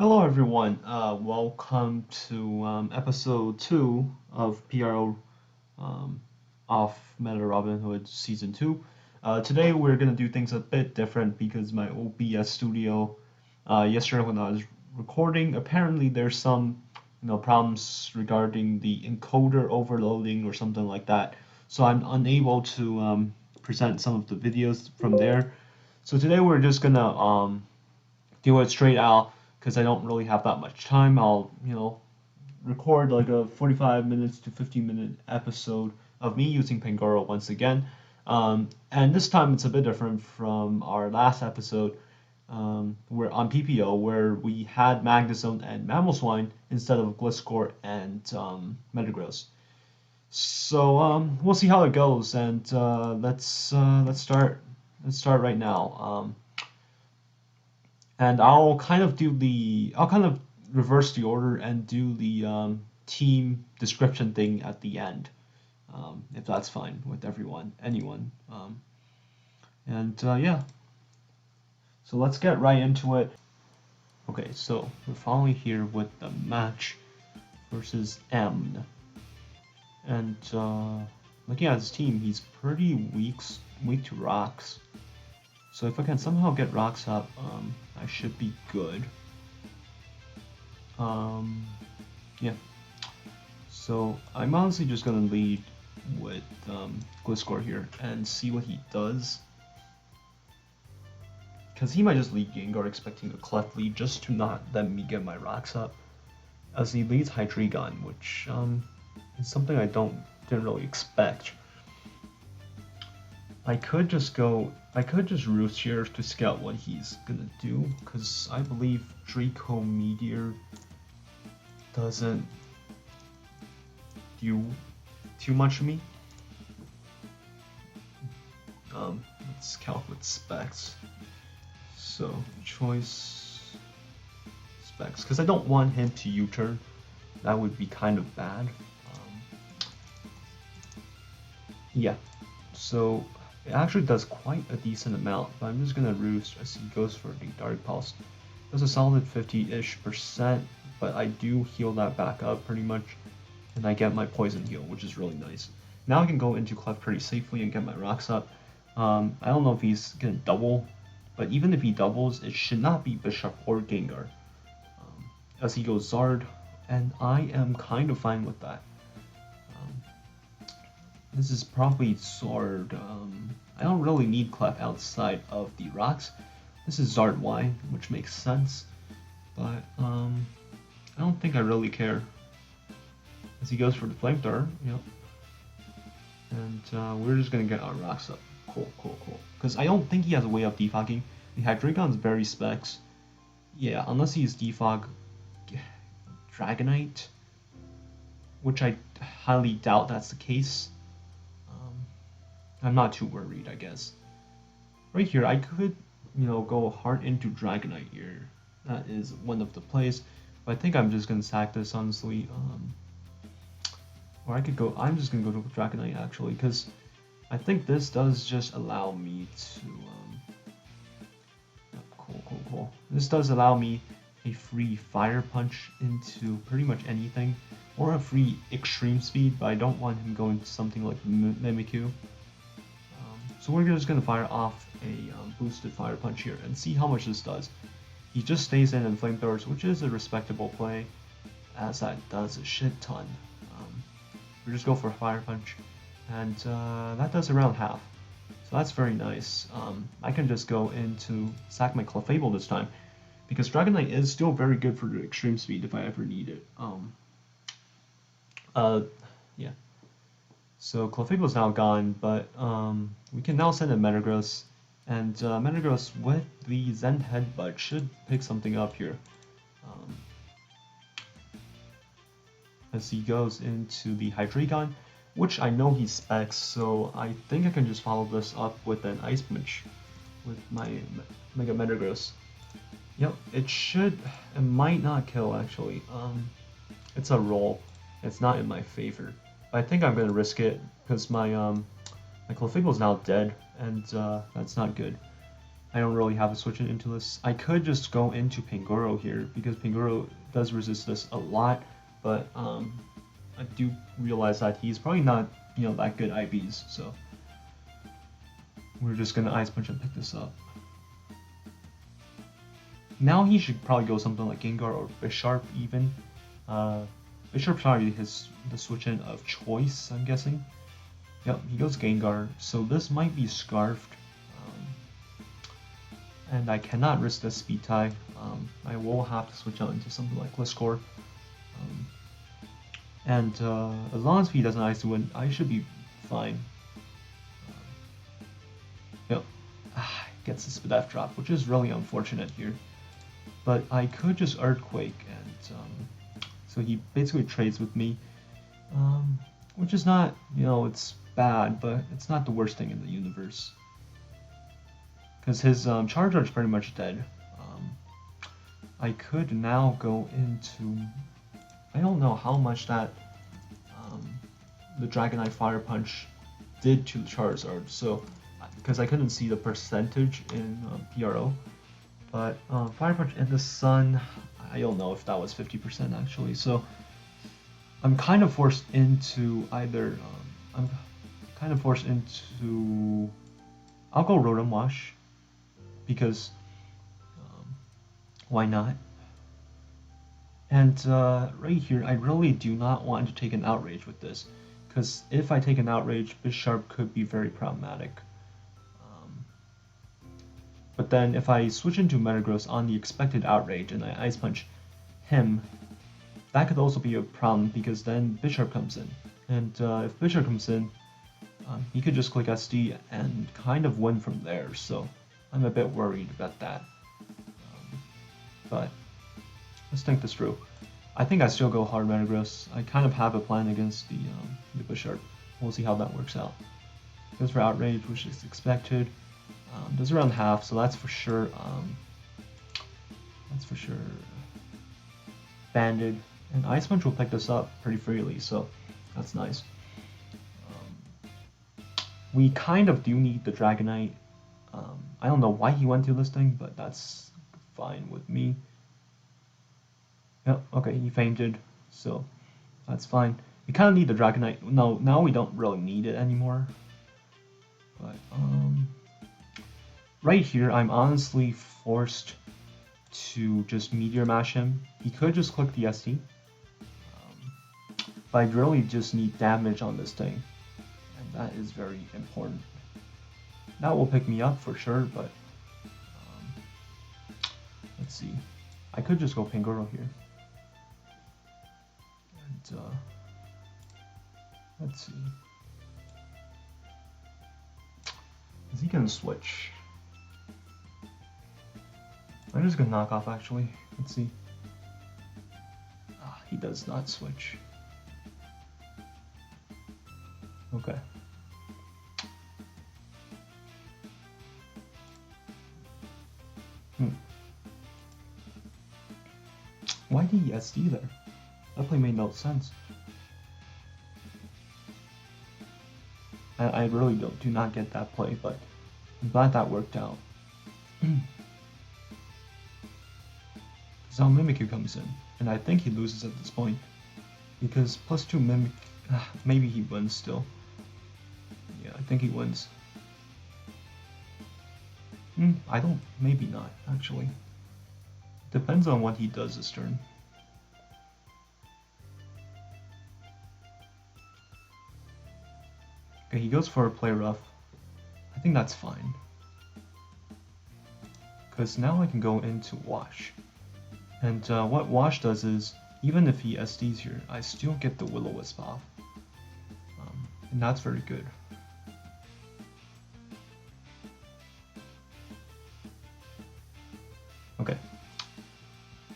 Hello everyone, welcome to episode 2 of PRO off Meta Robin Hood Season 2. Today we're going to do things a bit different because my OBS studio, yesterday when I was recording, apparently there's some problems regarding the encoder overloading or something like that. So I'm unable to present some of the videos from there. So today we're just going to do it straight out because I don't really have that much time. I'll, record like a 45 minutes to 50-minute episode of me using Pangoro once again. And this time it's a bit different from our last episode where on PPO where we had magnezone and mamoswine instead of gliscor and mega-metagross. So we'll see how it goes, and let's start. Let's start right now. And I'll kind of reverse the order and do the team description thing at the end, if that's fine with anyone. Yeah, so let's get right into it. Okay, so we're finally here with the match versus M. And looking at his team, he's pretty weak to rocks. So if I can somehow get rocks up, I should be good. Yeah. So I'm honestly just gonna lead with gliscor here and see what he does. Because he might just lead Gengar expecting a cleft lead just to not let me get my rocks up. As he leads Hydreigon, which is something I didn't really expect. I could just roost here to scout what he's gonna do, because I believe Draco Meteor doesn't do too much to me. Let's scout with specs. So choice specs, because I don't want him to U-turn. That would be kind of bad. Yeah. So it actually does quite a decent amount, but I'm just gonna roost as he goes for the Dark Pulse. Does a solid 50-ish%, but I do heal that back up pretty much, and I get my poison heal, which is really nice. Now I can go into Clef pretty safely and get my rocks up. I don't know if he's gonna double, but even if he doubles, it should not be Bishop or Gengar. As he goes Zard, and I am kind of fine with that. This is probably Zard. I don't really need Clef outside of the rocks. This is Zard Y, which makes sense. But I don't think I really care. As he goes for the Flamethrower, yep. And we're just gonna get our rocks up. Cool. Because I don't think he has a way of defogging. The Hydreigon's very specs. Yeah, unless he's defog Dragonite, which I highly doubt that's the case. I'm not too worried, I guess. Right here, I could, go hard into Dragonite here. That is one of the plays. But I think I'm just gonna sack this, honestly. Or I could go. I'm just gonna go to Dragonite actually, because I think this does just allow me to. Cool. This does allow me a free Fire Punch into pretty much anything, or a free Extreme Speed. But I don't want him going to something like Mimikyu. So we're just gonna fire off a boosted Fire Punch here and see how much this does. He just stays in and Flamethrowers, which is a respectable play, as that does a shit ton. We just go for a Fire Punch, and that does around half. So that's very nice. I can just go into sack my Clefable this time, because Dragonite is still very good for the Extreme Speed if I ever need it. Yeah. So Clefable is now gone, but we can now send a Metagross, and Metagross with the Zen Headbutt should pick something up here. As he goes into the Hydreigon, which I know he specs, so I think I can just follow this up with an Ice Punch with my mega-metagross. Yep, it might not kill actually. It's a roll. It's not in my favor. I think I'm gonna risk it because my Clefable is now dead, and that's not good. I don't really have a switch into this. I could just go into Pangoro here because Pangoro does resist this a lot, but I do realize that he's probably not, you know, that good IVs, so we're just gonna Ice Punch and pick this up. Now he should probably go something like Gengar or Bisharp even. Bisharp's probably the switch in of choice, I'm guessing. Yep, he goes Gengar, so this might be Scarfed. And I cannot risk this speed tie. I will have to switch out into something like gliscor. And as long as he doesn't Ice Wind, I should be fine. Yep, gets the Spadef drop, which is really unfortunate here. But I could just Earthquake, and so he basically trades with me, which is not, you know, it's bad, but it's not the worst thing in the universe. Because his Charizard is pretty much dead. I could now go into, I don't know how much that the Dragonite Fire Punch did to the Charizard, so because I couldn't see the percentage in PRO, but Fire Punch in the Sun, I don't know if that was 50% actually, so I'm kind of forced into either, I'll go Rotom Wash, because why not? And right here, I really do not want to take an Outrage with this, because if I take an Outrage, Bisharp could be very problematic. But then if I switch into Metagross on the expected Outrage and I Ice Punch him, that could also be a problem, because then Bisharp comes in. And if Bisharp comes in, he could just click SD and kind of win from there, so I'm a bit worried about that. But let's think this through. I think I still go hard Metagross. I kind of have a plan against the Bisharp. We'll see how that works out. Goes for Outrage, which is expected. Does around half, so that's for sure. Banded, and Ice Punch will pick this up pretty freely, so that's nice. We kind of do need the Dragonite. I don't know why he went to this thing, but that's fine with me. Yep, okay, he fainted, so that's fine. We kind of need the Dragonite. No, now we don't really need it anymore. But right here, I'm honestly forced to just Meteor Mash him. He could just click the SD, but I really just need damage on this thing, and that is very important. That will pick me up for sure, but let's see. I could just go Pangoro here. And let's see. Is he gonna switch? I'm just gonna knock off actually. Let's see. He does not switch. Okay. Why did he SD there? That play made no sense. I really do not get that play, but I'm glad that worked out. So Mimikyu comes in, and I think he loses at this point, because +2 Mimic, maybe he wins still. Yeah, I think he wins. I don't, maybe not, actually. Depends on what he does this turn. Okay, he goes for a play rough. I think that's fine. Because now I can go into Wash. And what Wash does is, even if he SDs here, I still get the Will-O-Wisp off. And that's very good. Okay.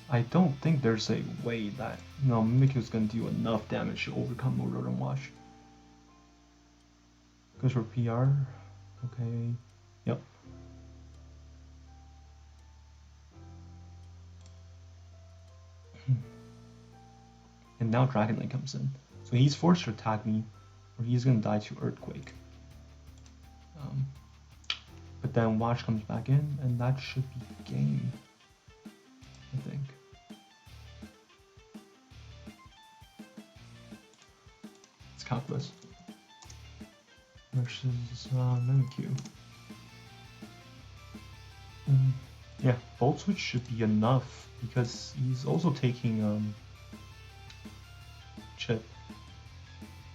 I don't think there's a way that, you know, Mimikyu's gonna do enough damage to overcome Rotom Wash. Goes for PR. Okay. Yep. And now Dragonite comes in. So he's forced to attack me, or he's gonna die to Earthquake. But then Watch comes back in, and that should be game, I think. It's Calculus versus Mimikyu. Yeah, Volt Switch should be enough because he's also taking Chip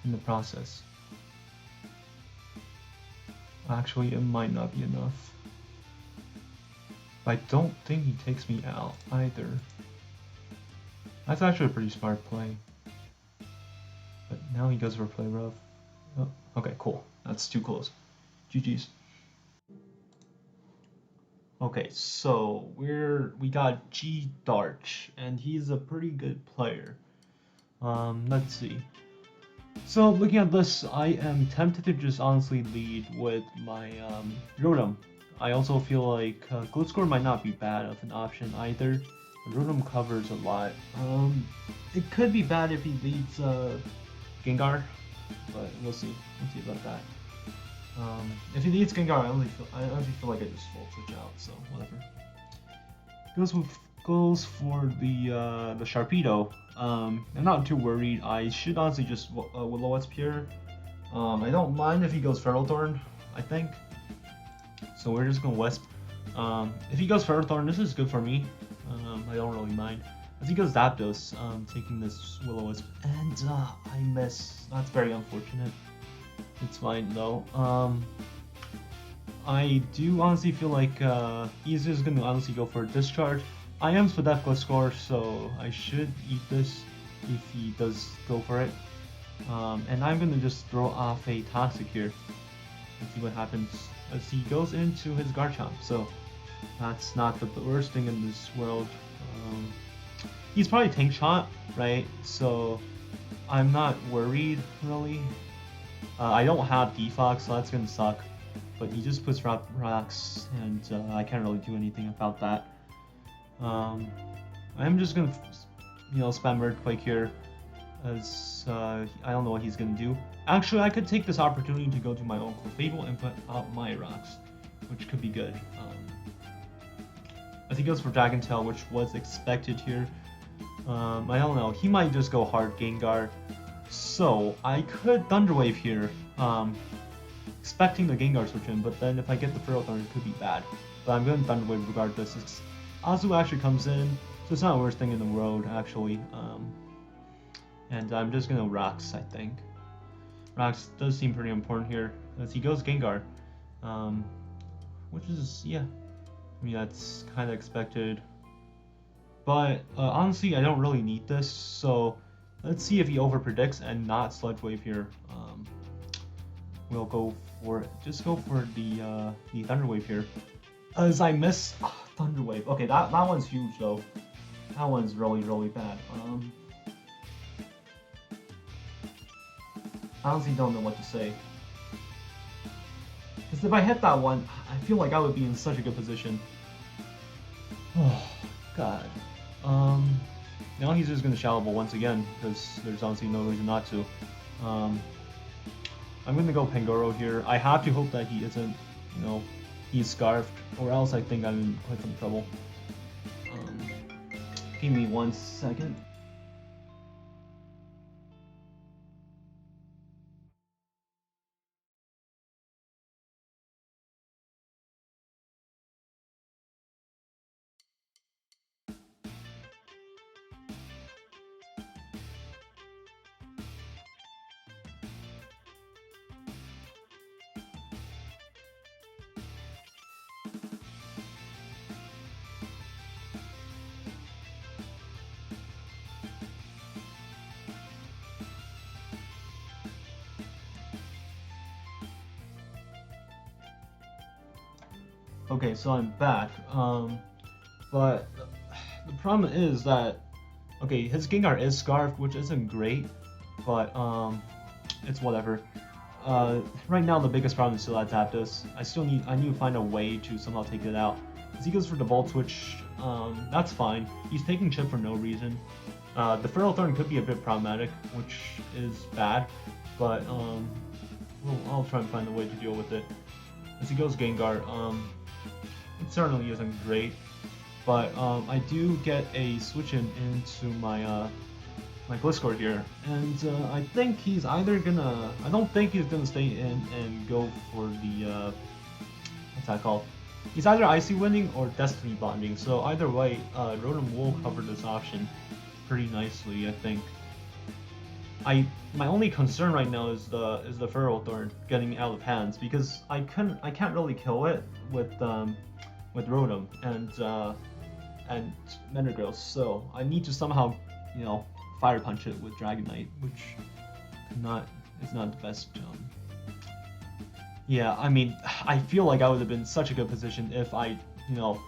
in the process. Actually, it might not be enough. I don't think he takes me out either. That's actually a pretty smart play. But now he goes for play rough. Oh, okay, cool. That's too close. GG's. Okay, so we got G Darch, and he's a pretty good player. Let's see. So looking at this, I am tempted to just honestly lead with my Rotom. I also feel like Gliscor might not be bad of an option either. Rotom covers a lot. It could be bad if he leads Gengar, but we'll see. We'll see about that. If he leads Gengar, I honestly feel like I just full switch out. So whatever. Goes for the Sharpedo. I'm not too worried. I should honestly just Willow SP here. I don't mind if he goes Ferrothorn, I think. So we're just gonna Wisp. If he goes Ferrothorn, this is good for me. I don't really mind. If he goes Zapdos, taking this Willow Wisp, and I miss. That's very unfortunate. It's fine though. I do honestly feel like he's just gonna honestly go for a Discharge. I am Spadef Gliscor, so I should eat this if he does go for it. And I'm gonna just throw off a Toxic here and see what happens as he goes into his Garchomp. So that's not the worst thing in this world. He's probably Tank Shot, right? So I'm not worried really. I don't have Defog, so that's gonna suck. But he just puts rocks, and I can't really do anything about that. I'm just gonna, spam Earthquake here, as I don't know what he's gonna do. Actually, I could take this opportunity to go to my own Clefable and put out my rocks, which could be good. I think he goes for Dragon Tail, which was expected here. I don't know. He might just go hard Gengar, so I could Thunder Wave here, expecting the Gengar switch in. But then if I get the Ferrothorn, it could be bad. But I'm going to Thunder Wave regardless. Azu actually comes in, so it's not the worst thing in the world, actually. And I'm just gonna Rocks, I think. Rocks does seem pretty important here, as he goes Gengar. Which is, yeah, I mean, that's kind of expected. But honestly, I don't really need this, so let's see if he overpredicts and not Sludge Wave here. We'll go for it. Just go for the Thunder Wave here. As I miss Thunder Wave. Okay, that one's huge though. That one's really, really bad. I honestly don't know what to say. Because if I hit that one, I feel like I would be in such a good position. Oh, God. Now he's just gonna Shallow Ball once again, because there's honestly no reason not to. I'm gonna go Pangoro here. I have to hope that he isn't, he's Scarfed, or else I think I'm in quite some trouble. Give me 1 second. Okay, so I'm back. But the problem is that, okay, his Gengar is Scarfed, which isn't great, but it's whatever. Right now the biggest problem is still at Zapdos. I need to find a way to somehow take it out. As he goes for the Volt Switch, that's fine. He's taking Chip for no reason. The Ferrothorn could be a bit problematic, which is bad, but I'll try and find a way to deal with it. as he goes Gengar. It certainly isn't great, but I do get a switch into my my gliscor here, and I think he's either gonna. I don't think he's gonna stay in and go for the what's that called? He's either Icy Winning or Destiny Bonding. So either way, Rotom will cover this option pretty nicely, I think. My only concern right now is the Ferro Thorn getting out of hands, because I can't really kill it with Rotom and Metagross, so I need to somehow, you know, Fire Punch it with Dragonite, which is not the best. Yeah, I mean, I feel like I would have been in such a good position if I, you know,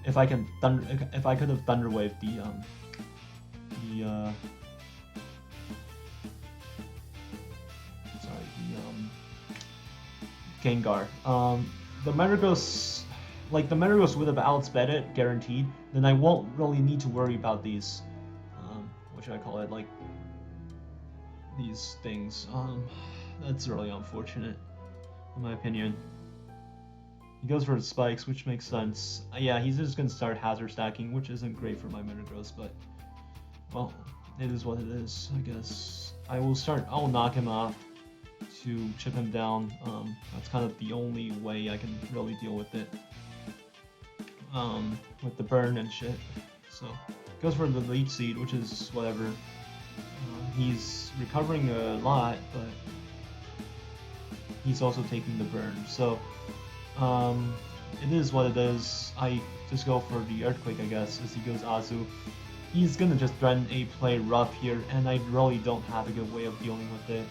if I could have Thunder Wave the Gengar. The Metagross, like the Metagross would have outsped it, guaranteed. Then I won't really need to worry about these, what should I call it, like these things. That's really unfortunate, in my opinion. He goes for the spikes, which makes sense. Yeah, he's just gonna start hazard stacking, which isn't great for my Metagross, but well, it is what it is, I guess. I'll knock him off to chip him down. That's kind of the only way I can really deal with it. With the burn and shit. So, goes for the Leech Seed, which is whatever. He's recovering a lot, but he's also taking the burn. So, it is what it is. I just go for the Earthquake, I guess, as he goes Azu. He's gonna just threaten a play rough here, and I really don't have a good way of dealing with it.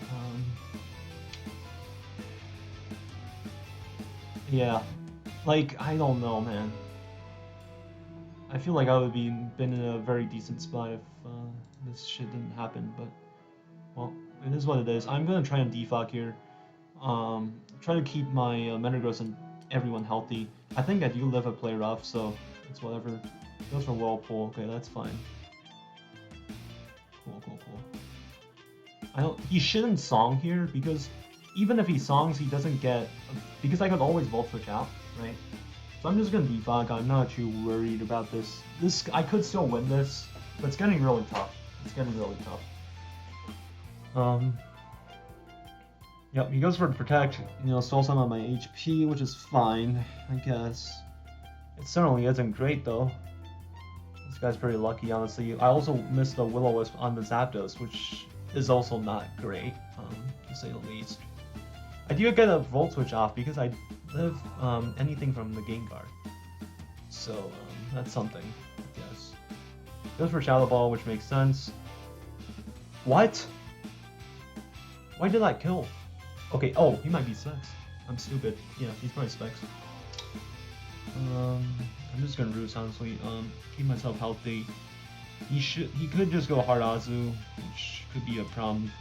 Yeah, like, I don't know, man. I feel like I would been in a very decent spot if this shit didn't happen, but well, it is what it is. I'm gonna try and defog here. Try to keep my Metagross and everyone healthy. I think I do live a play rough, so it's whatever. Goes for Whirlpool. Okay, that's fine. Cool. He shouldn't Song here, because even if he Songs, he doesn't get, because I could always Volt Switch out, right? So I'm just gonna defog. I'm not too worried about this. I could still win this, but it's getting really tough. Yep, he goes for Protect, you know, stole some of my HP, which is fine, I guess. It certainly isn't great, though. This guy's pretty lucky, honestly. I also missed the Will-O-Wisp on the Zapdos, which is also not great, to say the least. I do get a Volt Switch off because I live anything from the Gengar. So, that's something, I guess. Goes for Shadow Ball, which makes sense. What? Why did I kill? Okay, oh, he might be Specs. I'm stupid. Yeah, he's probably Specs. I'm just gonna Roost, honestly. Keep myself healthy. He could just go hard Azu, which could be a problem.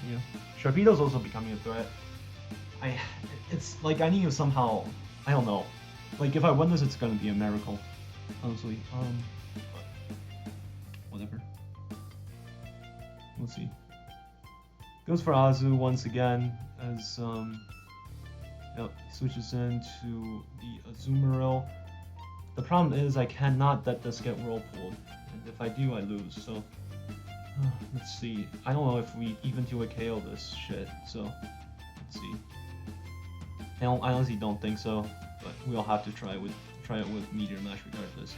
Yeah. Sharpedo's also becoming a threat. It's like I need to somehow, I don't know. Like if I win this, it's gonna be a miracle, honestly. Whatever. We'll see. Goes for Azu once again as yep, switches into the Azumarill. The problem is I cannot let this get Whirlpooled, and if I do, I lose. So let's see. I don't know if we even do a KO this shit. So let's see. I honestly don't think so, but we'll have to try it with Meteor Mash regardless.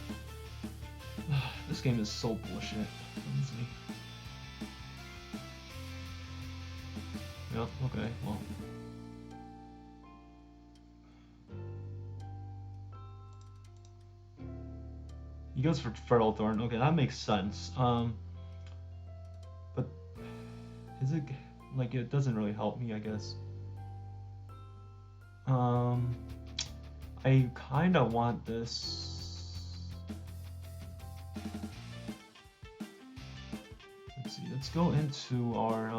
This game is so bullshit. Honestly. Yep. Okay. Well. He goes for Ferro Thorn. Okay, that makes sense. But is it like it doesn't really help me? I guess. I kind of want this. Let's see. Let's go into our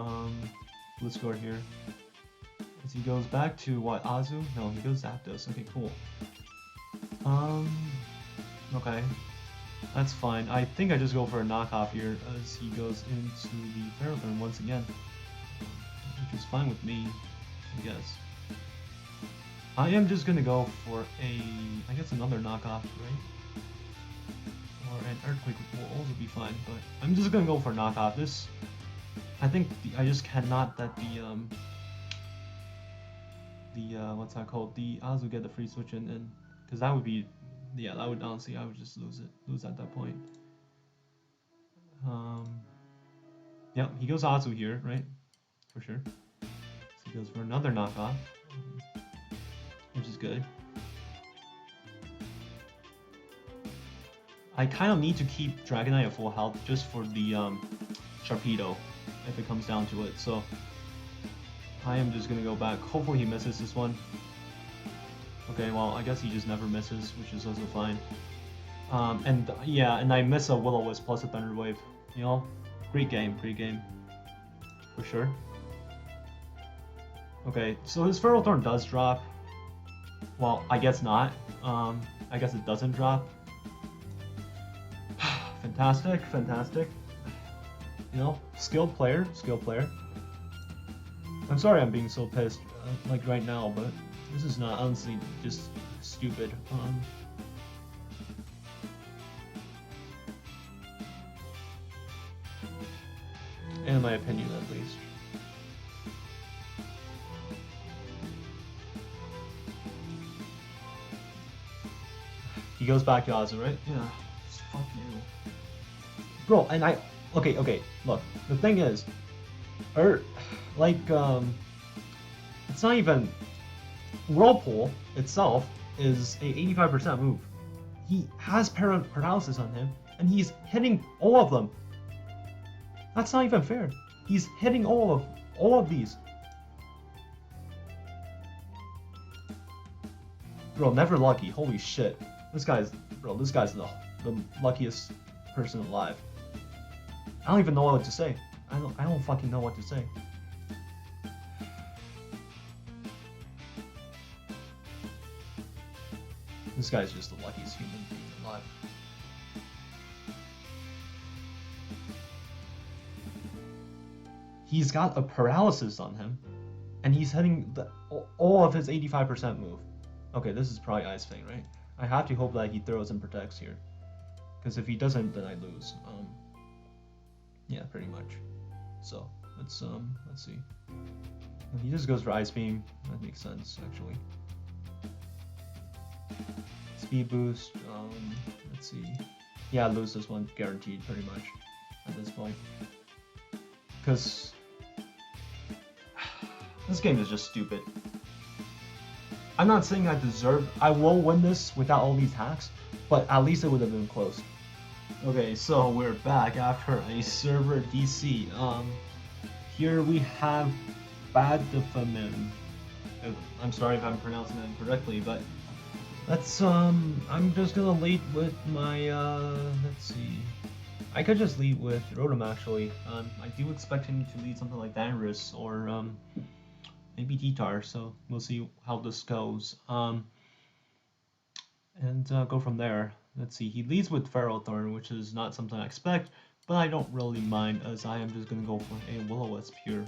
gliscor here. As he goes back to what, Azu? No, he goes Zapdos. Okay, cool. Okay. That's fine. I think I just go for a knockoff here as he goes into the Ferro Thorn once again. Which is fine with me, I guess. I am just gonna go for I guess another knockoff, right? Or an earthquake will also be fine, but I'm just gonna go for knockoff. This, I think I just cannot let the what's that called? The Azu get the free switch in, and because that would be, yeah, that would honestly I would just lose at that point. Yeah, he goes Azu here, right? For sure. So he goes for another knockoff, which is good. I kind of need to keep Dragonite at full health just for the Sharpedo, if it comes down to it. So I am just gonna go back. Hopefully he misses this one. Okay, well I guess he just never misses, which is also fine. And yeah, and I miss a Will-O-Wisp plus a Thunder Wave. You know, great game, for sure. Okay, so his Ferro Thorn does drop. Well, I guess not. I guess it doesn't drop. Fantastic. You know, skilled player. I'm sorry I'm being so pissed, like right now, but this is not, honestly, just stupid. In my opinion, at least. He goes back to Azu, right? Yeah. Fuck you. Bro, and okay, look, the thing is, like, it's not even, Whirlpool itself is a 85% move. He has paralysis on him, and he's hitting all of them. That's not even fair. He's hitting all of these. Bro, never lucky, holy shit. This guy's the luckiest person alive. I don't even know what to say. I don't fucking know what to say. This guy's just the luckiest human being alive. He's got a paralysis on him, and he's hitting all of his 85% move. Okay, this is probably Ice Fang, right? I have to hope that he throws and protects here, because if he doesn't, then I lose. Yeah, pretty much. So let's see. He just goes for Ice Beam. That makes sense, actually. Speed boost. Let's see. Yeah, I lose this one guaranteed, pretty much, at this point. Because this game is just stupid. I'm not saying I will win this without all these hacks, but at least it would have been close. Okay, so we're back after a server DC. Here we have Badafamim. I'm sorry if I'm pronouncing that incorrectly, but let's I'm just gonna lead with my let's see. I could just lead with Rotom actually. I do expect him to lead something like Danrus or maybe T-Tar, so we'll see how this goes. And go from there. Let's see, he leads with Ferrothorn, which is not something I expect, but I don't really mind, as I am just gonna go for a Will-O-Wisp here.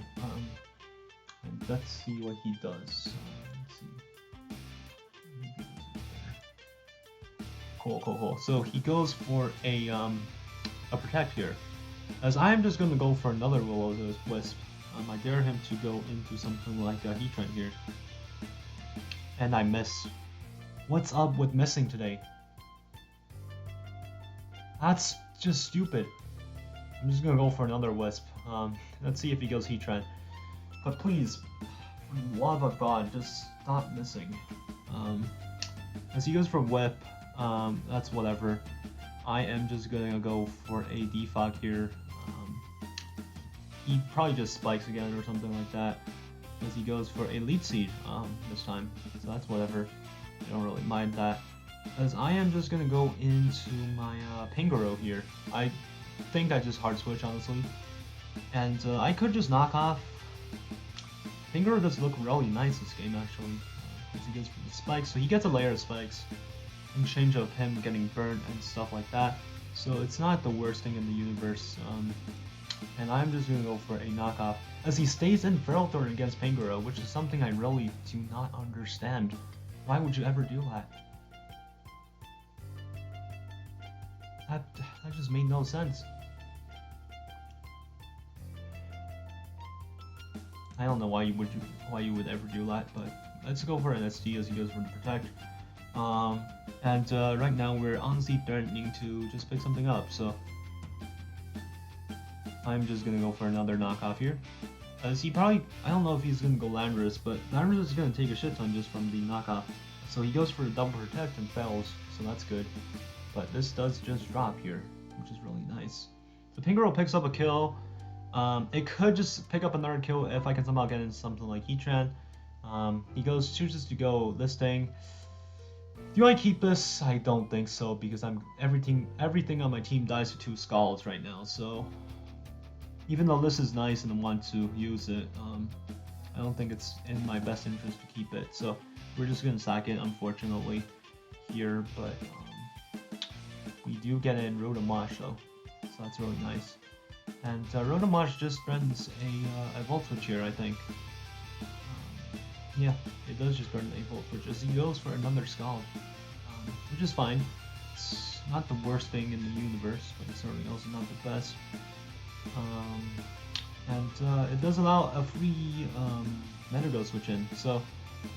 And let's see what he does. Let's see. Cool. So he goes for a Protect here, as I am just gonna go for another Will-O-Wisp. I dare him to go into something like a Heatran here, and I miss. What's up with missing today? That's just stupid. I'm just gonna go for another Wisp. Let's see if he goes Heatran. But please, for the love of God, just stop missing. As he goes for Whip, that's whatever. I am just gonna go for a Defog here. He probably just spikes again or something like that, as he goes for a Leech Seed this time. So that's whatever. I don't really mind that. As I am just gonna go into my Pangoro here. I think I just hard switch, honestly, and I could just knock off. Pangoro does look really nice this game actually, as he goes for the spikes. So he gets a layer of spikes in exchange of him getting burnt and stuff like that. So it's not the worst thing in the universe. And I'm just gonna go for a knockoff. as he stays in Ferro against Pangoro, which is something I really do not understand. Why would you ever do that? That just made no sense. I don't know why you would ever do that, but let's go for an SD as he goes for the protect. Right now we're honestly threatening to just pick something up, so I'm just gonna go for another knockoff here. As he probably, I don't know if he's gonna go Landorus, but Landorus is gonna take a shit ton just from the knockoff. So he goes for a double protect and fails, so that's good. But this does just drop here, which is really nice. The Pangoro picks up a kill. It could just pick up another kill if I can somehow get into something like Heatran. He chooses to go this thing. Do I keep this? I don't think so, because everything on my team dies to 2 Scalds right now. So even though this is nice and I want to use it, I don't think it's in my best interest to keep it. So we're just gonna sack it, unfortunately, here. But we do get in Rotomosh though, so that's really nice. And Rotomosh just runs a Volt Switch here, I think. Yeah, it does just burn a Volt Switch as he goes for another Scald, which is fine. It's not the worst thing in the universe, but it's certainly also not the best. It does allow a free meta-gross switch in, so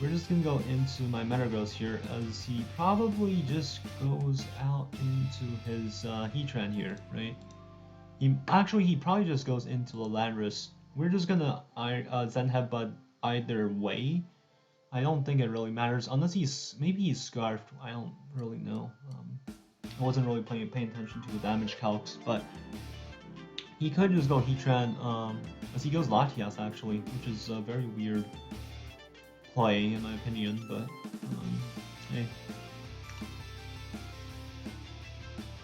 we're just gonna go into my meta-gross here as he probably just goes out into his Heatran here, right? He probably just goes into the Landorus. We're just gonna Zen Headbutt either way. I don't think it really matters unless maybe he's Scarfed. I don't really know. I wasn't really paying attention to the damage calcs, but he could just go Heatran as he goes Latias actually, which is a very weird play in my opinion. But hey.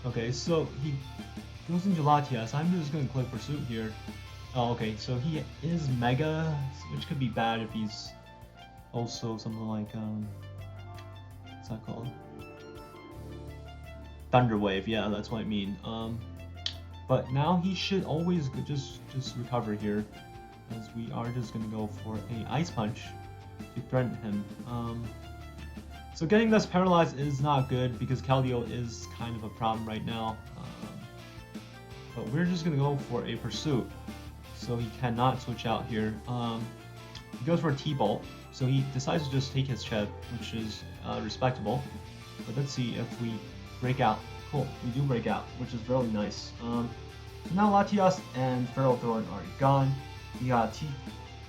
Okay, so he goes into Latias. I'm just gonna click Pursuit here. Oh, okay, so he is Mega, which could be bad if he's also something like, what's that called? Thunder Wave, yeah, that's what I mean. But now he should always just recover here, as we are just gonna go for a Ice Punch to threaten him. So getting this paralyzed is not good because Keldeo is kind of a problem right now. But we're just gonna go for a Pursuit, so he cannot switch out here. He goes for a T-Bolt, so he decides to just take his chip, which is respectable. But let's see if we break out. Cool, we do break out, which is really nice. So now Latias and Ferro are gone. We got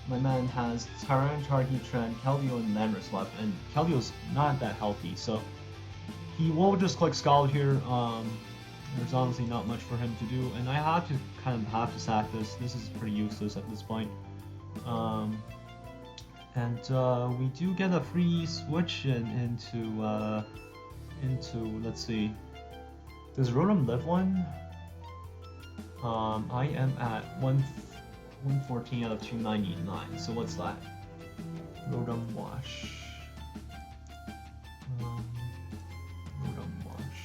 my man has Tyranitar, Heatran, Keldeo, and Landorus left, and Keldeo's not that healthy, so he will just click Scald here. There's honestly not much for him to do, and I have to sack this. This is pretty useless at this point. We do get a free switch into let's see. Does Rotom live one? I am at 114 out of 299. So what's that? Rotom Wash. Rotom Wash.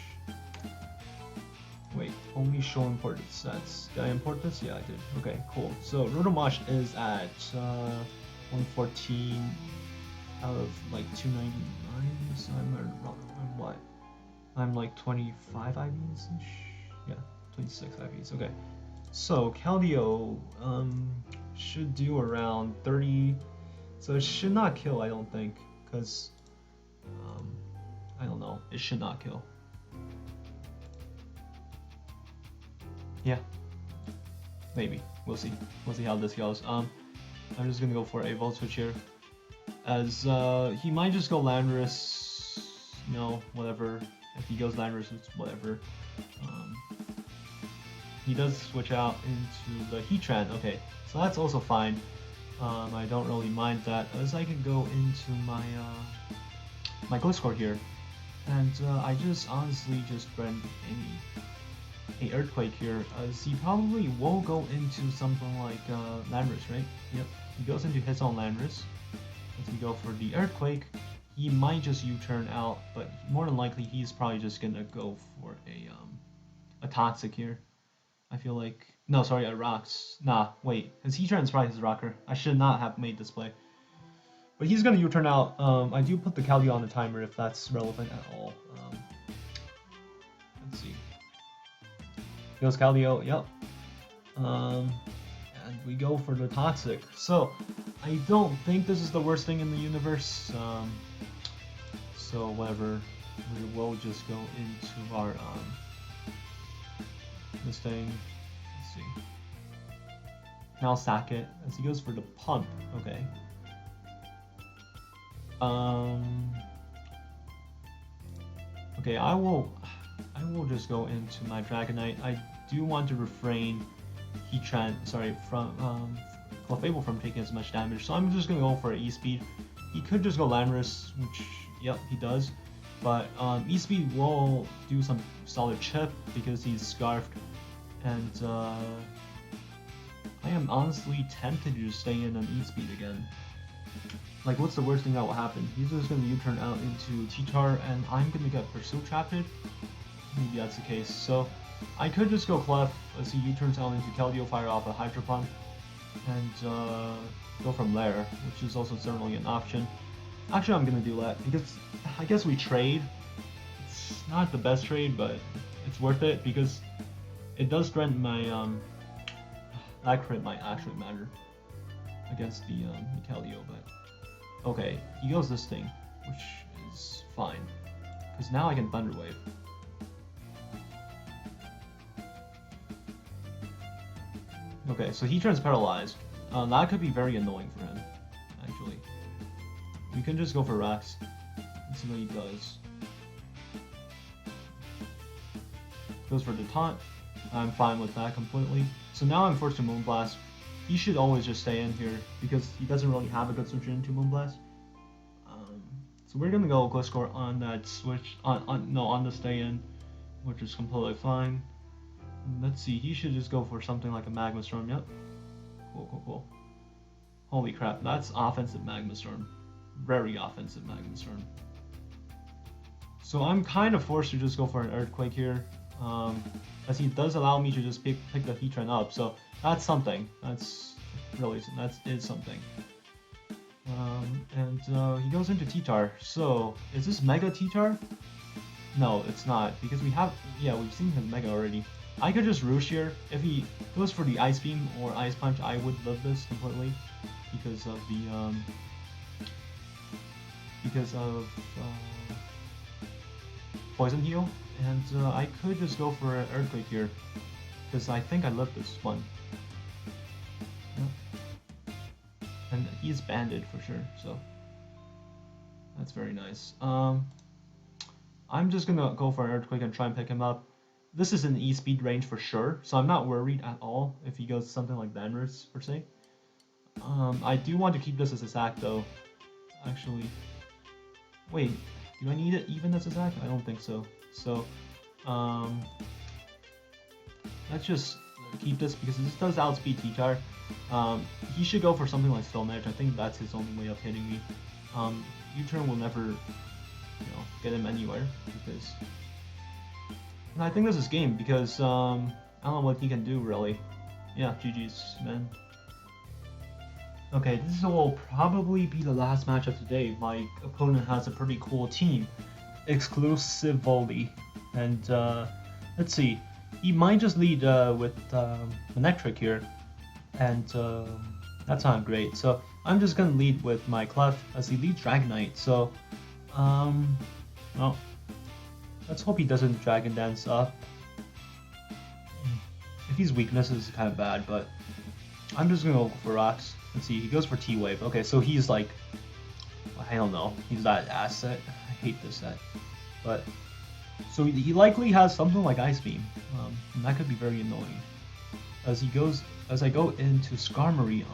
Wait, only show imported sets. Did I import this? Yeah, I did. Okay, cool. So Rotom Wash is at 114 out of like 299. So I'm what? I'm like 25 IVs-ish? Yeah, 26 IVs. Okay. So Keldeo should do around 30. So it should not kill, I don't think, because I don't know. It should not kill. Yeah. Maybe. We'll see. We'll see how this goes. I'm just gonna go for a Volt Switch here, as he might just go Landorus. No, whatever. If he goes Landorus, it's whatever. He does switch out into the Heatran. Okay, so that's also fine. I don't really mind that, as I can go into my my gliscor here, and I just honestly just run a Earthquake here, as he probably will go into something like Landorus, right? Yep, he goes into his own Landorus. As we go for the Earthquake, he might just U-turn out, but more than likely he's probably just gonna go for a Toxic here. I feel like No, sorry, rocks. Nah, wait. His Heatran is probably his rocker. I should not have made this play. But he's gonna U-turn out. I do put the Keldeo on the timer if that's relevant at all. Let's see. Goes Keldeo, yep. And we go for the Toxic. So, I don't think this is the worst thing in the universe. So whatever, we will just go into our this thing. Let's see. Now sack it as he goes for the pump. Okay. Okay, I will just go into my Dragonite. I do want to refrain from Clefable from taking as much damage, so I'm just gonna go for E-Speed. He could just go Landorus, which, yep, he does. But E-Speed will do some solid chip because he's Scarfed, and I am honestly tempted to just stay in on E-Speed again. Like, what's the worst thing that will happen? He's just gonna U-turn out into T-Tar, and I'm gonna get Pursuit Trapped. Maybe that's the case. So I could just go Clef as he U-turns out into Keldeo, fire off a Hydro Pump, and go from there, which is also certainly an option. Actually, I'm gonna do that because I guess we trade. It's not the best trade, but it's worth it because it does strengthen my that crit might actually matter against the Keldeo, but okay, he goes this thing, which is fine because now I can Thunder Wave. Okay, so he turns paralyzed. That could be very annoying for him, actually. We can just go for Rex and see what he does. Goes for the taunt. I'm fine with that completely. So now I'm forced to Moonblast. He should always just stay in here because he doesn't really have a good switch into Moonblast. So we're gonna go Gliscor on that switch, on the stay in, which is completely fine. Let's see, he should just go for something like a Magma Storm. Yep. Cool. Holy crap, that's offensive Magma Storm. Very offensive Magma Storm. So I'm kind of forced to just go for an Earthquake here, as he does allow me to just pick the Heatran up. So that's something. That is something. And he goes into T-Tar. So is this Mega T-Tar? No, it's not, because we've seen his Mega already. I could just Roosh here. If he goes for the Ice Beam or Ice Punch, I would love this completely because of the Poison Heal, and I could just go for an Earthquake here because I think I love this one. Yep. And he's banded for sure, so that's very nice. I'm just gonna go for an Earthquake and try and pick him up. This is in the E-Speed range for sure, so I'm not worried at all if he goes something like Landorus per se. I do want to keep this as a sack though, actually. Wait, do I need it even as a sack? I don't think so. So, let's just keep this because this does outspeed T-Tar. He should go for something like Stone Edge. I think that's his only way of hitting me. U-turn will never, get him anywhere because. And I think this is game because I don't know what he can do really. Yeah, GG's, man. Okay, this will probably be the last match of today. My opponent has a pretty cool team, exclusively, and let's see. He might just lead with Manectric here, and that's not great. So I'm just gonna lead with my Clef as he leads Dragonite. So, well. Let's hope he doesn't Dragon Dance up. If he's weakness, it's kind of bad, but I'm just gonna go for rocks. Let's see, he goes for T-Wave. Okay, so he's like, I don't know, he's that asset. I hate this set. But, so he likely has something like Ice Beam, and that could be very annoying. As I go into Skarmory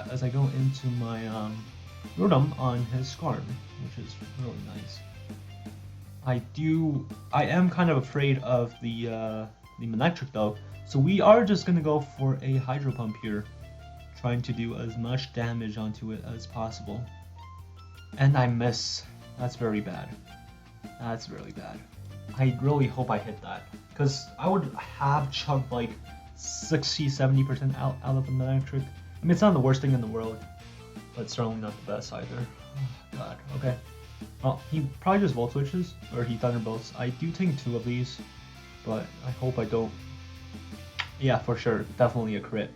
as I go into my Rotom on his Skarm, which is really nice. I am kind of afraid of the Manectric though, so we are just gonna go for a Hydro Pump here, trying to do as much damage onto it as possible. And I miss. That's very bad. That's really bad. I really hope I hit that, because I would have chugged like 60-70% out of the electric. I mean, it's not the worst thing in the world, but it's certainly not the best either. Oh, God, okay. Well, he probably just Volt Switches, or he Thunderbolts. I do think 2 of these, but I hope I don't. Yeah, for sure, definitely a crit.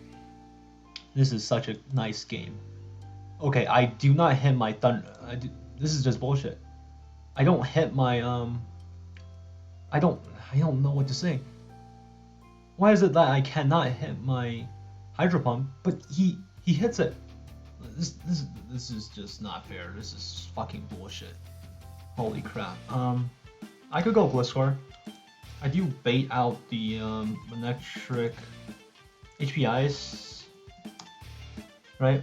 This is such a nice game. Okay, I do not hit my Thunder. This is just bullshit. I don't hit my, I don't know what to say. Why is it that I cannot hit my Hydro Pump, but he hits it? This is just not fair. This is fucking bullshit. Holy crap. I could go Gliscor. I do bait out the electric HPIs, right?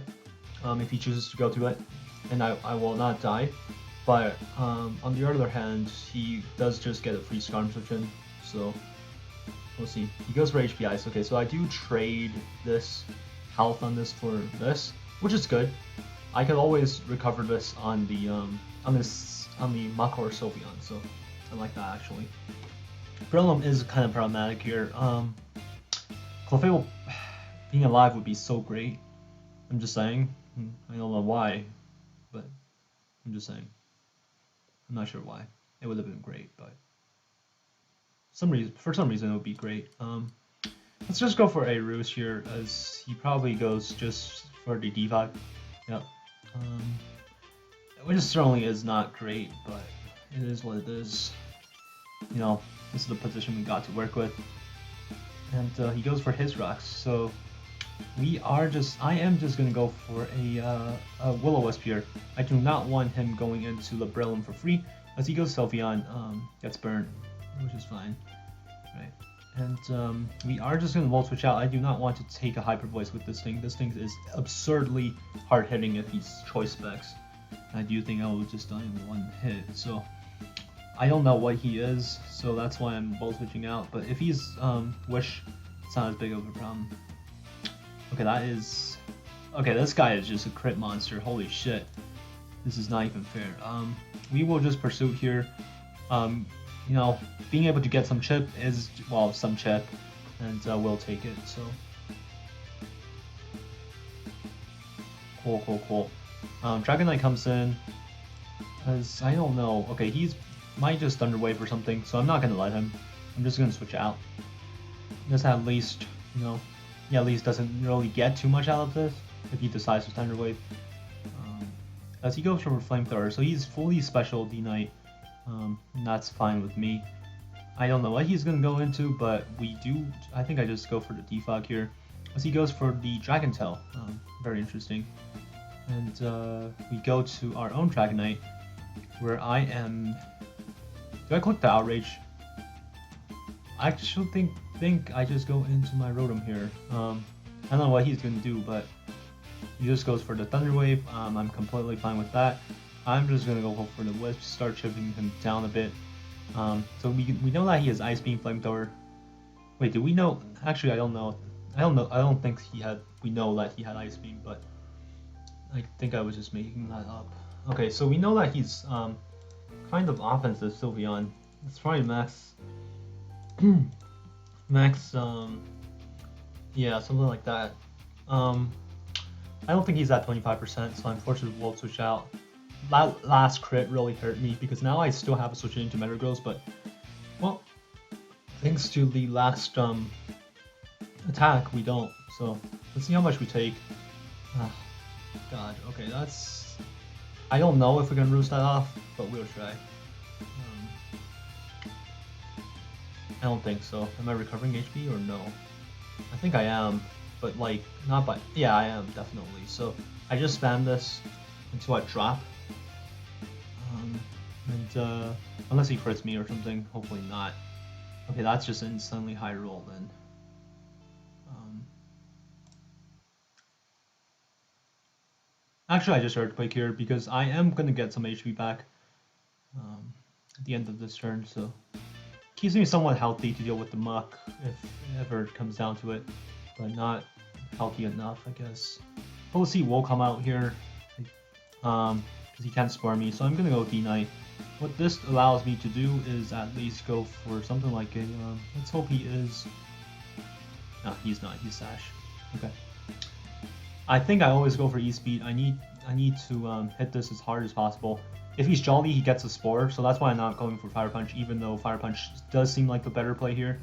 If he chooses to go to it, and I will not die. But on the other hand, he does just get a free Scarm Switch in, so we'll see. He goes for HPIs. Okay, so I do trade this health on this for this, which is good. I could always recover this on the Mako or Sylveon, so I like that actually. Hellom is kind of problematic here. Clefable being alive would be so great. I'm just saying. I don't know why, but I'm just saying. I'm not sure why. It would have been great, but for some reason it would be great. Let's just go for a Roost here, as he probably goes just for the D5. Yep. Which certainly is not great, but it is what it is. You know, this is the position we got to work with. And he goes for his rocks, so I am just gonna go for a Will-O-Wisp here. I do not want him going into the Brillium for free, as he goes Sylveon, gets burned, which is fine, right? And we are just gonna Volt Switch out. I do not want to take a Hyper Voice with this thing. This thing is absurdly hard hitting if he's choice specs. I do think I will just die in 1 hit, so I don't know what he is, so that's why I'm Volt Switching out. But if he's Wish, it's not as big of a problem. Okay, this guy is just a crit monster. Holy shit. This is not even fair. We will just Pursuit here. You know, being able to get some chip is, well, some chip, and we'll take it, so. Cool. Dragonite comes in, as I don't know. Okay, he's might just Thunder Wave or something, so I'm not gonna let him. I'm just gonna switch out. This at least, you know, he at least doesn't really get too much out of this if he decides to Thunder Wave. As he goes for a Flamethrower, so he's fully special dnite. And that's fine with me. I don't know what he's gonna go into, but I think I just go for the Defog here, as he goes for the Dragon Tail. Very interesting. And we go to our own Dragonite, where I am. Do I click the Outrage? I actually think I just go into my Rotom here. I don't know what he's gonna do, but he just goes for the Thunder Wave. I'm completely fine with that. I'm just gonna go for the Wisp, start chipping him down a bit. So we know that he has Ice Beam, Flamethrower. Wait, do we know? Actually, I don't know. I don't think we know that he had Ice Beam, but I think I was just making that up. Okay, so we know that he's kind of offensive Sylveon. It's probably max yeah, something like that. I don't think he's at 25%, so I'm forced to Volt Switch out. That last crit really hurt me, because now I still have a switch into mega-metagross, but, well, thanks to the last attack, we don't. So let's see how much we take. God, okay, that's. I don't know if we can roost that off, but we'll try. I don't think so. Am I recovering HP or no? I think I am, but like not by. Yeah, I am definitely. So I just spam this until I drop. And unless he crits me or something, hopefully not. Okay, that's just an insanely high roll then. Actually, I just Earthquake here because I am gonna get some HP back at the end of this turn, so keeps me somewhat healthy to deal with the muck if ever it comes down to it, but not healthy enough, I guess. But we'll see. We'll come out here because he can't spare me, so I'm gonna go dnite. What this allows me to do is at least go for something like a. Let's hope he is. No, he's not. He's Sash. Okay. I think I always go for espeed. I need to hit this as hard as possible. If he's Jolly, he gets a Spore, so that's why I'm not going for Fire Punch, even though Fire Punch does seem like the better play here.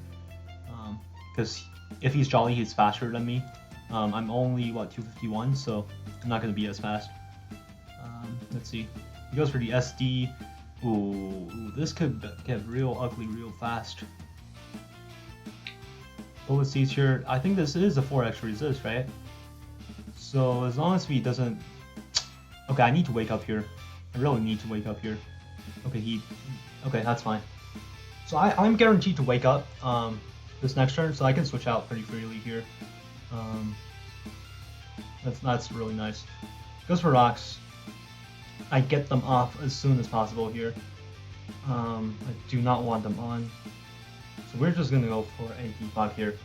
Because if he's Jolly, he's faster than me. I'm only, what, 251, so I'm not going to be as fast. Let's see. He goes for the SD. Ooh, this could get real ugly real fast. Bullet Seeds here. I think this is a 4x resist, right? So as long as he doesn't... Okay, I need to wake up here. I really need to wake up here. Okay, okay, that's fine. So I'm guaranteed to wake up this next turn, so I can switch out pretty freely here. That's really nice. Goes for rocks. I get them off as soon as possible here. I do not want them on. So we're just gonna go for a defog here.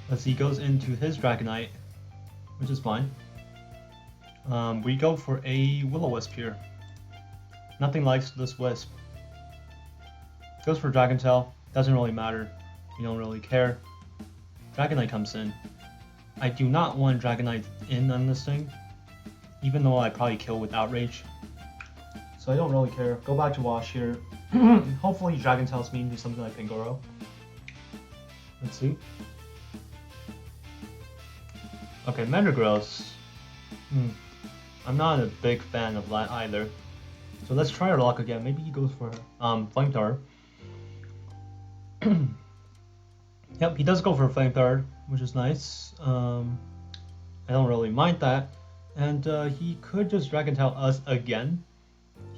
Let's see, he goes into his Dragonite, which is fine. We go for a Will-O-Wisp here. Nothing likes this Wisp. Goes for Dragon Tail. Doesn't really matter. We don't really care. Dragonite comes in. I do not want Dragonite in on this thing, even though I probably kill with Outrage. So I don't really care. Go back to Wash here. Hopefully Dragon Tails me into something like Pangoro. Let's see. Okay, mega-metagross. I'm not a big fan of that either. So let's try our luck again. Maybe he goes for Flamethrower. Yep, he does go for a Flamethrower, which is nice. I don't really mind that. And he could just Dragon Tail us again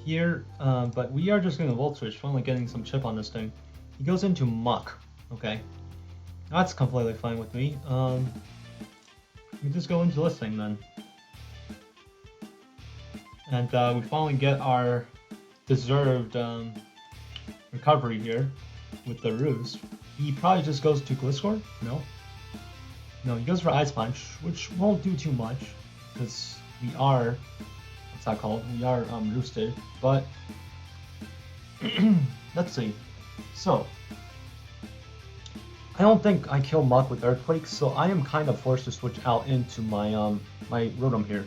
here, but we are just going to Volt Switch, finally getting some chip on this thing. He goes into Muck. Okay, that's completely fine with me. We just go into this thing then. And we finally get our deserved recovery here with the Ruse. He probably just goes to Gliscor? No. No, he goes for Ice Punch, which won't do too much, because we are, what's that called? We are roosted, but let's see. So, I don't think I kill Muck with Earthquake, so I am kind of forced to switch out into my my Rotom here.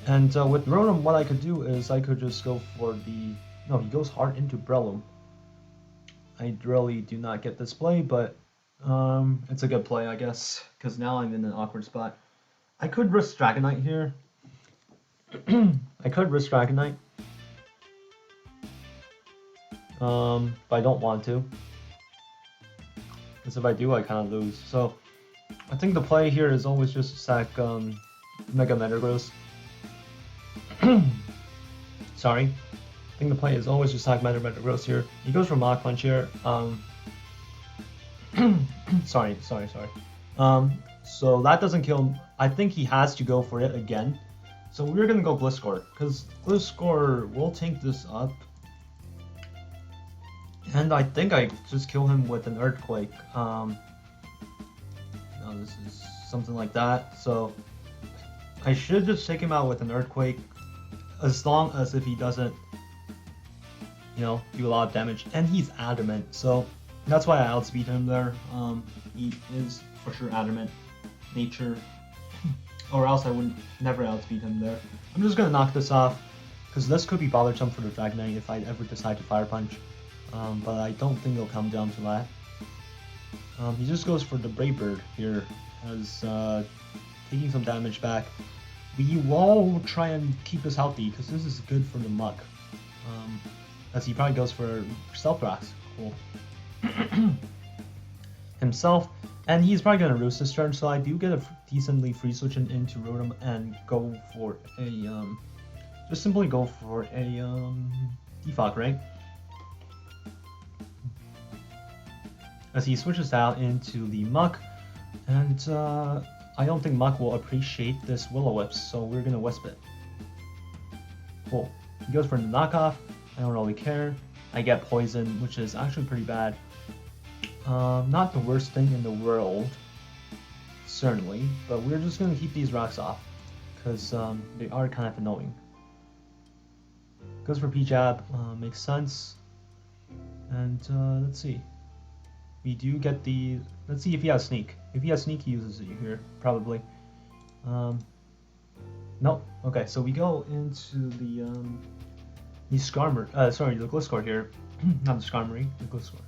And with Rotom, what I could do is I could just go for the... No, he goes hard into Breloom. I really do not get this play, but it's a good play, I guess, because now I'm in an awkward spot. I could risk Dragonite here. I could risk Dragonite. But I don't want to. Because if I do, I kind of lose. So, I think the play here is always just sack mega-metagross. Sorry. I think the play is always just sack mega-metagross here. He goes for Mach Punch here. Sorry. So that doesn't kill him. I think he has to go for it again. So we're gonna go Gliscor, because Gliscor will tank this up. And I think I just kill him with an Earthquake. No, this is something like that. So I should just take him out with an Earthquake, as long as if he doesn't, you know, do a lot of damage. And he's adamant, so that's why I outspeed him there. He is for sure adamant nature, or else I would never outspeed him there. I'm just gonna knock this off, because this could be bothersome for the Dragonite if I ever decide to Fire Punch. But I don't think it'll come down to that. He just goes for the Brave Bird here, as taking some damage back. We will try and keep this healthy, because this is good for the Muck. As he probably goes for Stealth Rocks. Cool. Himself, and he's probably gonna Roost this turn, so I do get a decently free switching into Rotom and go for a just simply go for a defog, right? As he switches out into the Muck, and I don't think Muck will appreciate this Will-O-Wisp, so we're gonna Wisp it. Cool. He goes for the knockoff. I don't really care. I get poison, which is actually pretty bad. Not the worst thing in the world, certainly, but we're just gonna keep these rocks off, because they are kind of annoying. Goes for P-Jab, makes sense. And let's see. we do get the. Let's see if he has sneak. If he has sneak, he uses it here probably. No. Okay, so we go into the Skarmory. Sorry, the Gliscor here. Not the Skarmory, the Gliscor.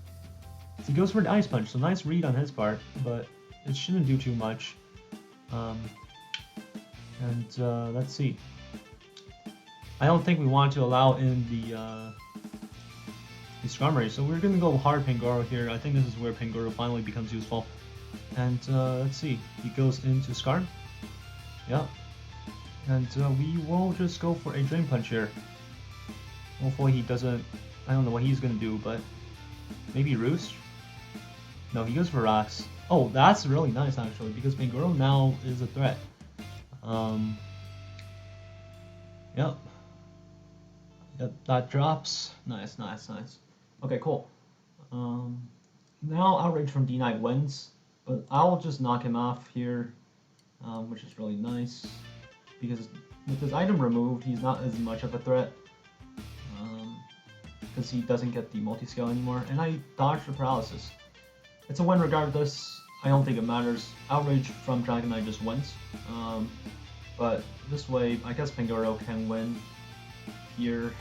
So he goes for an Ice Punch. So nice read on his part, but it shouldn't do too much. Let's see. I don't think we want to allow in the Skarmory, so we're gonna go hard Pangoro here. I think this is where Pangoro finally becomes useful. And let's see, he goes into Scar. Yeah. And we will just go for a Drain Punch here. Hopefully he doesn't. I don't know what he's gonna do, but maybe Roost. No, he goes for Rocks. Oh, that's really nice actually, because Pangoro now is a threat. Yep. Yep, that drops. Nice, nice, nice. Okay, cool. Now Outrage from dnite wins, but I'll just knock him off here, which is really nice, because with his item removed, he's not as much of a threat, because he doesn't get the multi-scale anymore, and I dodged the paralysis. It's a win regardless. I don't think it matters. Outrage from Dragonite just wins, but this way, I guess Pangoro can win here.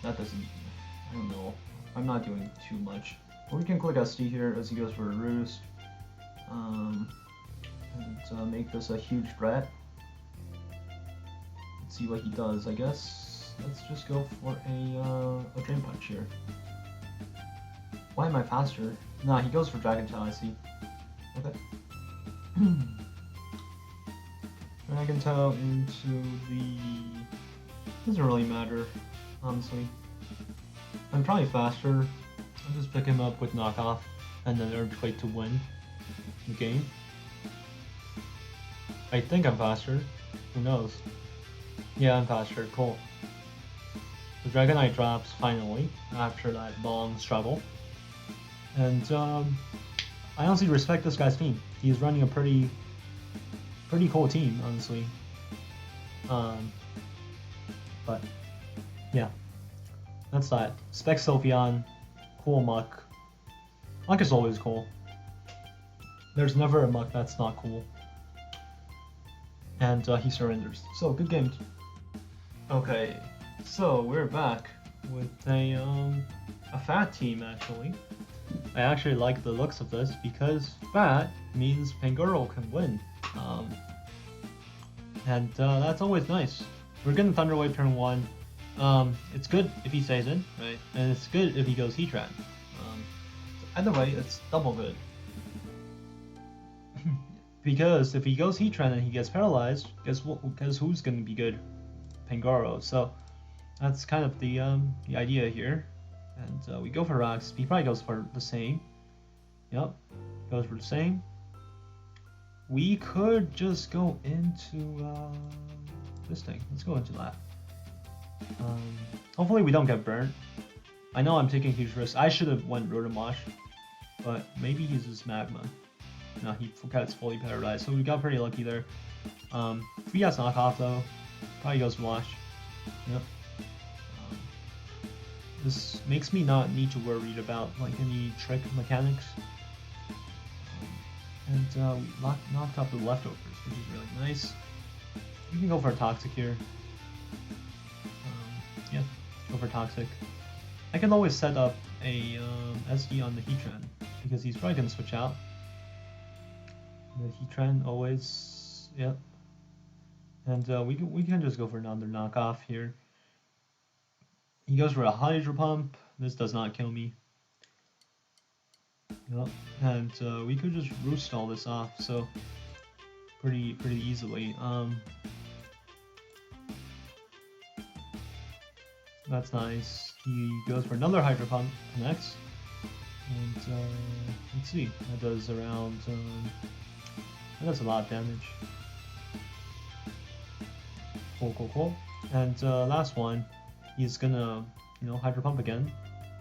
That doesn't, I don't know, I'm not doing too much. But we can click SD here as he goes for a Roost, and make this a huge threat. Let's see what he does, I guess. Let's just go for a Drain Punch here. Why am I faster? Nah, he goes for Dragon Tail, I see. Okay. Dragon Tail into the... Doesn't really matter, honestly. I'm probably faster. I'll just pick him up with Knockoff and then Earthquake to win the game. I think I'm faster. Who knows? Yeah, I'm faster. Cool. The Dragonite drops finally after that long struggle. And I honestly respect this guy's team. He's running a pretty cool team, honestly. But yeah, that's that. Spec Sylveon, cool Muck. Muck is always cool. There's never a Muck that's not cool. And he surrenders. So good game. Okay, so we're back with a fat team actually. I actually like the looks of this because fat means Pangoro can win. That's always nice. We're getting Thunder Wave turn 1. It's good if he stays in, right? And it's good if he goes Heatran. Either way, it's double good. Because if he goes Heatran and he gets paralyzed, guess who's going to be good? Pangoro. So that's kind of the idea here. And we go for Rocks. He probably goes for the same. Yep, goes for the same. We could just go into this thing. Let's go into that. Hopefully we don't get burnt. I know I'm taking huge risks. I should have went Rotom Wash, but maybe he uses Magma. No, he gets fully paralyzed, so we got pretty lucky there. If he has Knockoff though, probably goes Wash. Yep. This makes me not need to worry about like any trick mechanics. And we knocked out the leftovers, which is really nice. You can go for a Toxic here. Yeah, go for Toxic. I can always set up a SD on the Heatran because he's probably gonna switch out. The Heatran always, yep. And we can just go for another knockoff here. He goes for a Hydro Pump. This does not kill me. Yep. And we could just roost all this off, so pretty easily. That's nice. He goes for another Hydro Pump, connects, and let's see. That does around. That does a lot of damage. Cool. And last one. He's gonna, Hydro Pump again.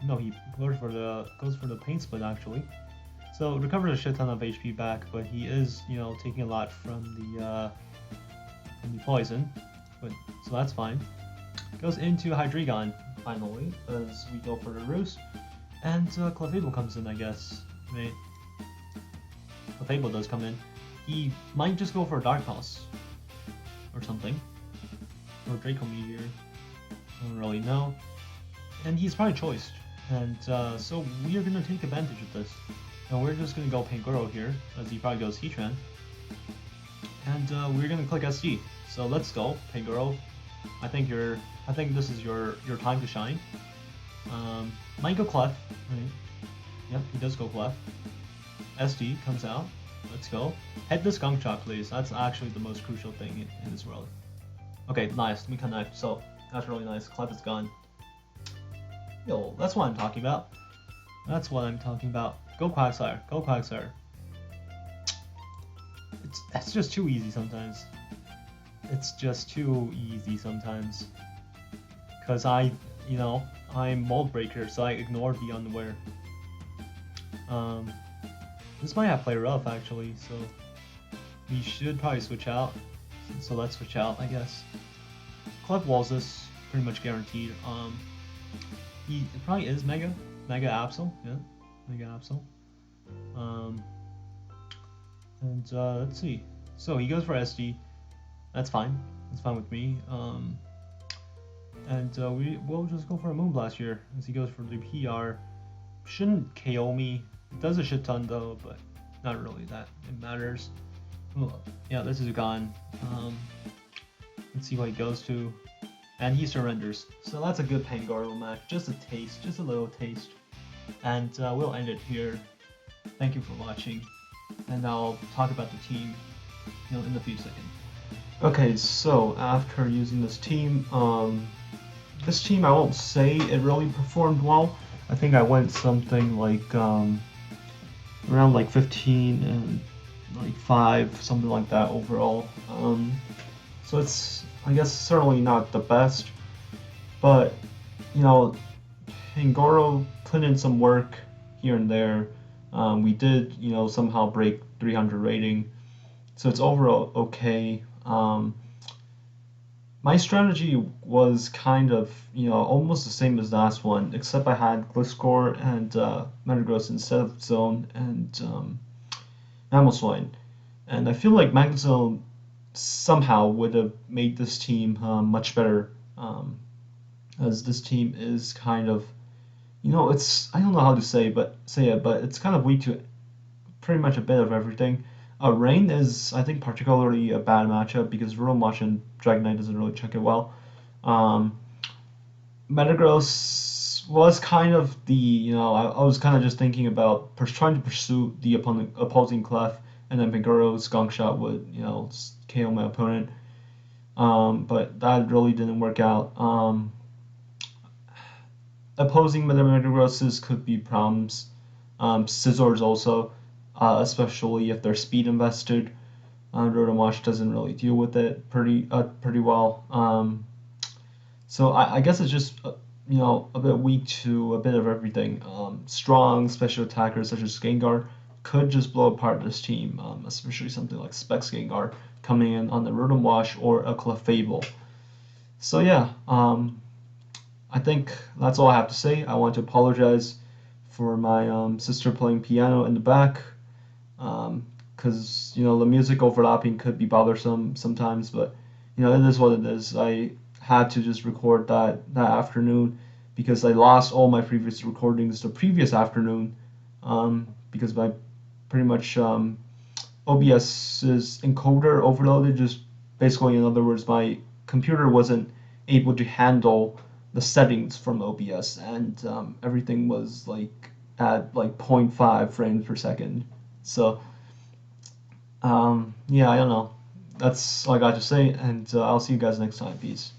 No, he goes for the Pain Split actually. So recovers a shit ton of HP back, but he is, taking a lot from the poison. So that's fine. Goes into Hydreigon finally as we go for the Roost, And Clefable comes in, I guess. I mean, Clefable does come in. He might just go for a Dark Pulse or something. Or Draco Meteor. I don't really know. And he's probably choiced. And so we are going to take advantage of this. And we're just going to go Pangoro here, as he probably goes Heatran. And we're going to click SD. So let's go, Pangoro. I think this is your time to shine. Might go Clef. Right. Yep, he does go Clef. SD comes out. Let's go. Head the Skunk Shot, please. That's actually the most crucial thing in this world. Okay, nice. We connect. So that's really nice. Clef is gone. Yo, that's what I'm talking about. That's what I'm talking about. Go Quagsire. Go Quagsire. It's just too easy sometimes. It's just too easy sometimes. Cause I'm Mold Breaker, so I ignore the Unaware. This might have Play Rough actually, so we should probably switch out. So let's switch out, I guess. Clef Walls this pretty much guaranteed. It probably is Mega Absol, yeah, Mega Absol. Let's see. So he goes for SD. That's fine. That's fine with me. We'll just go for a Moonblast here as he goes for the PR. Shouldn't KO me. It does a shit ton though, but not really that it matters. Well, yeah, this is gone. Let's see what he goes to. And he surrenders. So that's a good Pangoro match. Just a taste, just a little taste. And we'll end it here. Thank you for watching. And I'll talk about the team, in a few seconds. Okay, so after using this team I won't say it really performed well. I think I went something like around like 15 and like 5, something like that overall. So it's, I guess, certainly not the best, but Pangoro put in some work here and there. We did somehow break 300 rating, so it's overall okay. My strategy was kind of almost the same as last one, except I had Gliscor and mega-metagross instead of Zone and mamoswine, and I feel like magnezone somehow would have made this team much better, as this team is kind of, it's, I don't know how to say it, but it's kind of weak to pretty much a bit of everything. Rain is, I think, particularly a bad matchup because Rotom and Dragonite doesn't really check it well. Metagross was kind of the, I was kind of just thinking about trying to pursue the opposing Clef, and then Pangoro's Skunk Shot would, KO my opponent. But that really didn't work out. Opposing mega-megrosses could be problems. Scizors also, especially if they're speed invested. Rotom doesn't really deal with it pretty well. So I guess it's just a bit weak to a bit of everything. Strong special attackers such as Gengar could just blow apart this team, especially something like Specs Gengar coming in on the Rotom or a Clefable. So yeah, I think that's all I have to say. I want to apologize for my sister playing piano in the back, because the music overlapping could be bothersome sometimes, but it is what it is. I had to just record that afternoon because I lost all my previous recordings the previous afternoon, because my pretty much OBS's encoder overloaded. Just basically, in other words, my computer wasn't able to handle the settings from OBS, and everything was like at like 0.5 frames per second. So yeah, I don't know. That's all I got to say, and I'll see you guys next time. Peace.